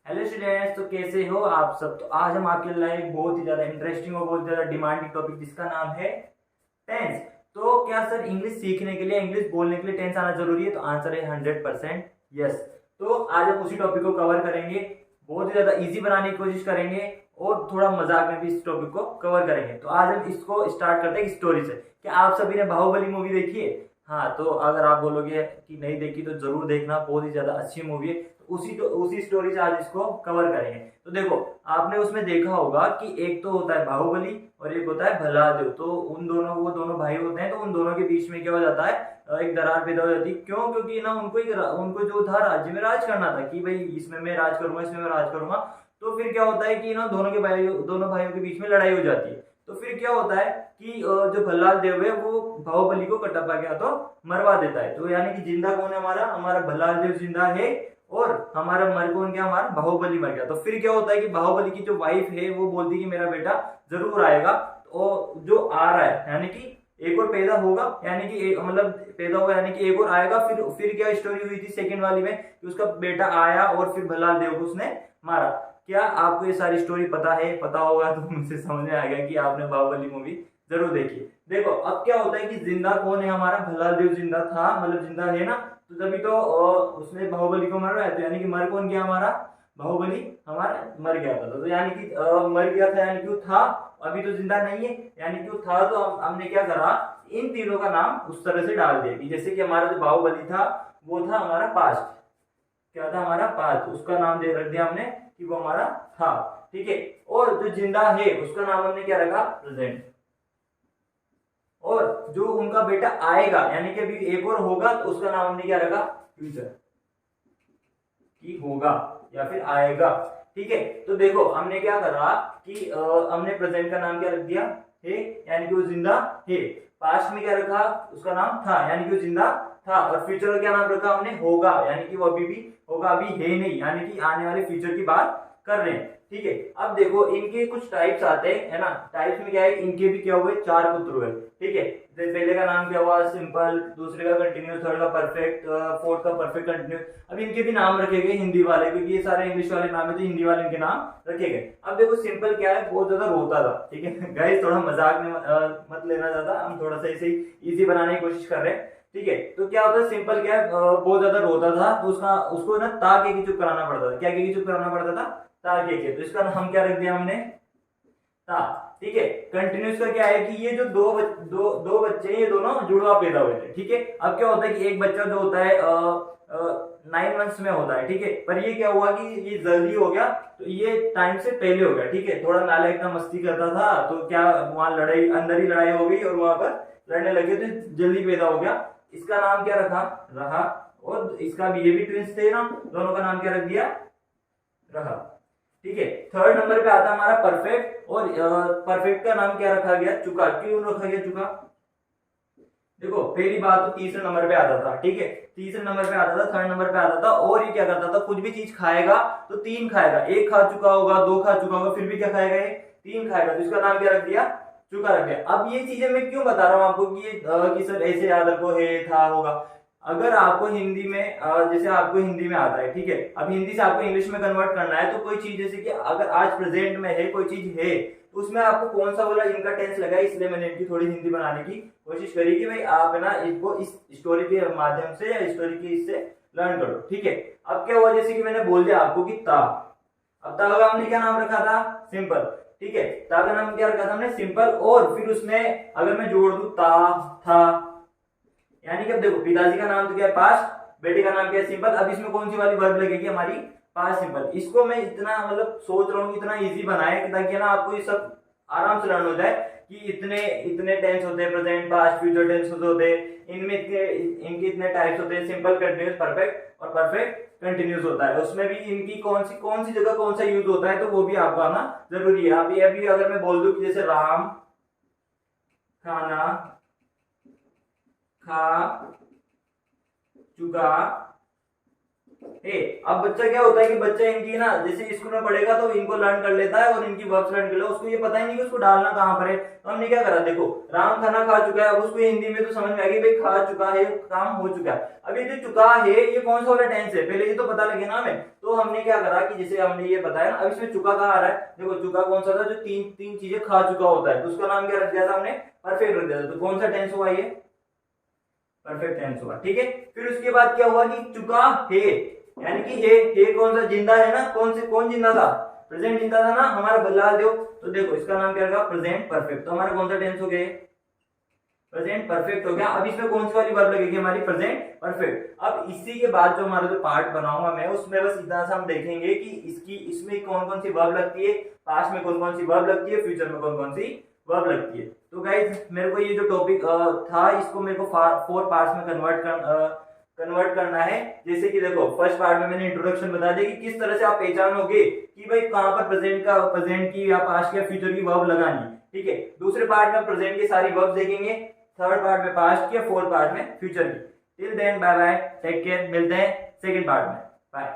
Hello students, तो कैसे हो आप सब। तो आज हम आपके लिए एक बहुत ही ज्यादा इंटरेस्टिंग और बहुत ज्यादा डिमांडिंग टॉपिक जिसका नाम है टेंस। तो क्या सर इंग्लिश सीखने के लिए, इंग्लिश बोलने के लिए टेंस आना जरूरी है? तो आंसर है 100% यस। तो आज हम उसी टॉपिक को कवर करेंगे, बहुत ही ज्यादा इजी बनाने की कोशिश करेंगे और थोड़ा मजाक में भी इस टॉपिक को कवर करेंगे। तो आज हम इसको स्टार्ट करते हैं स्टोरी से। क्या आप सभी ने बाहुबली मूवी देखी है? हाँ, तो अगर आप बोलोगे कि नहीं देखी तो जरूर देखना, बहुत ही ज्यादा अच्छी मूवी है। उसी स्टोरी से आज इसको कवर करेंगे। तो देखो, आपने उसमें देखा होगा कि एक तो होता है बाहुबली और एक होता है भल्लादेव। तो उन दोनों, वो दोनों भाई होते हैं, तो उन दोनों के बीच में क्या हो जाता है, एक दरार पैदा हो जाती है। क्यों? क्योंकि ना उनको जो था राज्य में राज करना था कि भाई इसमें मैं राज करूंगा, इसमें मैं राज करूंगा। तो फिर क्या होता है कि ना दोनों भाइयों के बीच में लड़ाई हो जाती है। तो फिर क्या होता है कि जो भल्लाल देव है वो बाहुबली को कटप्पा क्या तो मरवा देता है। तो यानी कि जिंदा कौन है? हमारा हमारा भल्लाल देव जिंदा है और हमारा मर कौन गया? हमारा बाहुबली मर गया। तो फिर क्या होता है कि बाहुबली की जो वाइफ है वो बोलती है कि मेरा बेटा जरूर आएगा। और जो आ रहा है यानी कि एक और पैदा होगा, यानी कि मतलब पैदा हुआ यानी कि एक और आएगा। फिर क्या स्टोरी हुई थी सेकंड वाली में कि उसका बेटा आया और फिर भल्लाल देव को उसने मारा। क्या आपको ये सारी स्टोरी पता है? पता होगा तो मुझसे समझ में आएगा कि आपने बाहुबली मूवी जरूर देखी। देखो अब क्या होता है कि जिंदा कौन है? हमारा भल्लाल देव जिंदा था, मतलब जिंदा है ना। तो तभी तो उसने बाहुबली को मारा है। तो यानी कि मर कौन गया? हमारा बाहुबली हमारा मर गया था। तो यानी कि मर गया था यानी कि वो था, अभी तो जिंदा नहीं है। यानी कि वो था, तो हमने क्या करा, इन तीनों का नाम उस तरह से डाल दिया कि जैसे कि हमारा जो बाहुबली था वो था हमारा पास्ट। क्या था? हमारा पास्ट। उसका नाम दे रख दिया हमने कि वो हमारा था। ठीक है। और जो जिंदा है उसका नाम हमने क्या रखा? प्रेजेंट। और जो उनका बेटा आएगा यानी कि अभी एक और होगा तो उसका नाम हमने क्या रखा? फ्यूचर। कि होगा या फिर आएगा। ठीक है। तो देखो हमने क्या करा कि हमने प्रेजेंट का नाम क्या रख दिया? है, यानी कि वो जिंदा है। पास्ट में क्या रखा? उसका नाम था, यानी कि वो जिंदा था। और फ्यूचर का क्या नाम रखा हमने? होगा, यानी कि वो अभी भी होगा, अभी है नहीं, यानी कि आने वाले फ्यूचर की बात कर रहे हैं। ठीक है। अब देखो इनके कुछ टाइप्स आते हैं, है ना। टाइप्स में क्या है, इनके भी क्या हुए, चार पुत्र हुए। ठीक है। पहले का नाम क्या हुआ? सिंपल, दूसरे का कंटिन्यूस, थर्ड का परफेक्ट, फोर्थ का परफेक्ट कंटिन्यूस। अब इनके भी नाम रखे गए हिंदी वाले, क्योंकि ये सारे इंग्लिश वाले नाम है तो हिंदी वाले इनके नाम रखे गए। अब देखो सिंपल क्या है, बहुत ज्यादा रोता था। ठीक है गाइस, थोड़ा मजाक में मत लेना ज्यादा, हम थोड़ा सा इसे इजी बनाने की कोशिश कर रहे हैं। ठीक है। तो क्या होता है, सिंपल क्या है, बहुत ज्यादा रोता था तो उसको ना ता के की चुप कराना पड़ता था। क्या की चुप कराना पड़ता था? ता के। तो इसका नाम क्या रख दिया हमने? ता। ठीक है। कंटिन्यूस का क्या है कि ये जो दो बच्चे हैं, ये दोनों जुड़वा पैदा हुए थे। ठीक है। अब क्या होता है कि एक बच्चा जो होता है 9 मंथ्स में होता है। ठीक है। पर ये क्या हुआ कि ये जल्दी हो गया, तो ये टाइम से पहले हो गया। ठीक है। थोड़ा नालायक था, मस्ती करता था, तो क्या वहां लड़ाई, अंदर ही लड़ाई हो गई और वहां पर लड़ने लगे तो जल्दी पैदा हो गया। इसका नाम क्या रखा? रहा। और इसका भी, ये भी ट्विंस थे ना, दोनों का नाम क्या रख दिया? रहा। ठीक है। थर्ड नंबर पे आता है हमारा परफेक्ट, और परफेक्ट का नाम क्या रखा गया? चुका। क्यों रखा गया चुका? देखो पहली बात तो तीसरे नंबर पे आता था। ठीक है। तीसरे नंबर पे आता था, थर्ड नंबर पे आता था। और ये क्या करता था, कुछ भी चीज खाएगा तो तीन खाएगा। एक खा चुका होगा, दो खा चुका होगा, फिर भी क्या खाएगा? ये तीन खाएगा। तो इसका नाम क्या रख दिया? चुका रख दिया। अब ये चीजें मैं क्यों बता रहा हूँ आपको कि ये कि सर ऐसे याद रखो, है, था, होगा। अगर आपको हिंदी में जैसे आपको हिंदी में आता है, ठीक है, अब हिंदी से आपको इंग्लिश में कन्वर्ट करना है, तो कोई चीज जैसे कि अगर आज प्रेजेंट में है, कोई चीज है, तो उसमें आपको कौन सा वाला इनका टेंस लगा है। इसलिए मैंने इनकी थोड़ी हिंदी बनाने की कोशिश करी कि भाई आप है ना इसको इस स्टोरी के माध्यम से या स्टोरी के इससे लर्न करो। ठीक है। अब क्या हुआ, जैसे कि मैंने बोल दिया आपको कि ता। अब ता का हमने क्या नाम रखा था? सिंपल। ठीक है। ता का नाम क्या रखा था हमने? सिंपल। और फिर उसमें अगर मैं जोड़ दू ता, था, यानी कि अब देखो पिताजी का नाम तो क्या है? पास्ट। बेटे का नाम क्या है? सिंपल। अब इसमें कौन सी वाली वर्ब लगेगी? हमारी पास्ट सिंपल। इसको मैं इतना मतलब सोच रहा हूँ इतना इजी बनाए कि ताकि ना आपको ये सब आराम से लर्न हो जाए कि इतने इतने टेंस होते हैं, प्रेजेंट, पास्ट, फ्यूचर टेंस होते हैं, इनमें इनके इतने टाइप्स होते हैं, सिंपल, कंटिन्यूस, परफेक्ट और परफेक्ट कंटिन्यूस होता है। उसमें भी इनकी कौन सी जगह कौन सा यूज होता है, तो वो भी आपको आना जरूरी है। अभी अभी अगर मैं बोल दूं कि जैसे राम खाना खा चुका अब बच्चा क्या होता है कि बच्चा इनकी ना जैसे स्कूल में पढ़ेगा तो इनको लर्न कर लेता है और इनकी वर्ब्स लर्न कर लेता है, उसको ये पता ही नहीं कि उसको डालना कहाँ पर है। तो हमने क्या करा, देखो राम खाना खा चुका है, अब उसको हिंदी में तो समझ में आ गई भाई खा चुका है, काम हो चुका है। अब ये जो चुका है ये कौन सा वाला टेंस है, पहले ये तो पता लगे ना हमें। तो हमने क्या करा कि जैसे हमने ये बताया ना, अब इसमें चुका कहाँ आ रहा है, देखो चुका कौन सा था जो तीन तीन चीजें खा चुका होता है, तो उसका नाम क्या रख दिया था हमने, परफेक्ट रख दिया था। तो कौन सा टेंस हुआ ये, परफेक्ट टेंस हुआ, ठीक है। फिर उसके बाद क्या हुआ कि चुका है, यानी कि हे कौन सा, जिंदा है ना, कौन जिंदा था, प्रेजेंट जिंदा था ना हमारा बल्लाल देव। तो देखो इसका नाम क्या होगा, प्रेजेंट परफेक्ट। तो हमारा कौन सा टेंस हो गया, प्रेजेंट परफेक्ट हो गया। अब इसमें कौन सी वाली वर्ब लगेगी, हमारी प्रेजेंट परफेक्ट। अब इसी के बाद जो हमारा जो पार्ट बनाऊंगा मैं, उसमें बस इतना सा हम देखेंगे कि इसमें कौन कौन सी वर्ब लगती है, पास्ट में कौन कौन सी वर्ब लगती है, फ्यूचर में कौन कौन सी वर्ब लगती है। तो गाइस मेरे को ये जो टॉपिक था इसको मेरे को 4 पार्ट्स में कन्वर्ट करना है। जैसे कि देखो फर्स्ट पार्ट में मैंने इंट्रोडक्शन बता दिया कि किस तरह से आप पहचानोगे कि भाई कहां पर प्रेजेंट की या पास्ट या फ्यूचर की वर्ब लगानी, ठीक है। दूसरे पार्ट में प्रेजेंट की सारी वर्ब देखेंगे, थर्ड पार्ट में पास्ट की, फोर्थ पार्ट में फ्यूचर की। Till then bye bye, take care, मिलते हैं सेकंड पार्ट में, बाय।